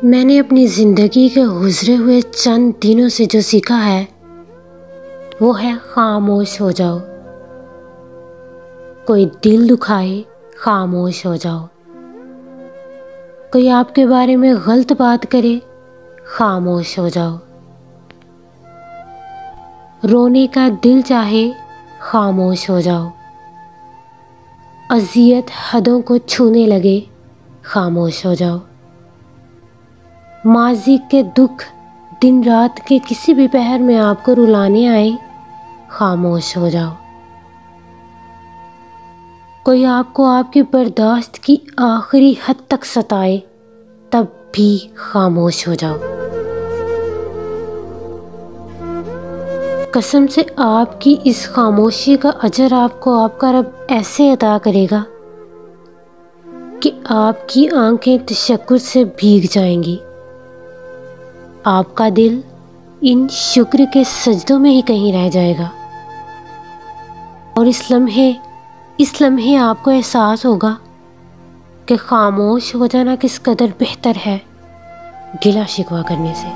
मैंने अपनी ज़िंदगी के गुज़रे हुए चंद दिनों से जो सीखा है वो है खामोश हो जाओ। कोई दिल दुखाए खामोश हो जाओ। कोई आपके बारे में गलत बात करे खामोश हो जाओ। रोने का दिल चाहे खामोश हो जाओ। अज़ियत हदों को छूने लगे खामोश हो जाओ। माज़ी के दुख दिन रात के किसी भी पहर में आपको रुलाने आए खामोश हो जाओ। कोई आपको आपकी बर्दाश्त की आखिरी हद तक सताए तब भी खामोश हो जाओ। कसम से आपकी इस खामोशी का अजर आपको आपका रब ऐसे अता करेगा कि आपकी आंखें तशक्कुर से भीग जाएंगी। आपका दिल इन शुक्र के सजदों में ही कहीं रह जाएगा और इस लम्हे आपको एहसास होगा कि खामोश हो जाना किस कदर बेहतर है गिला शिकवा करने से।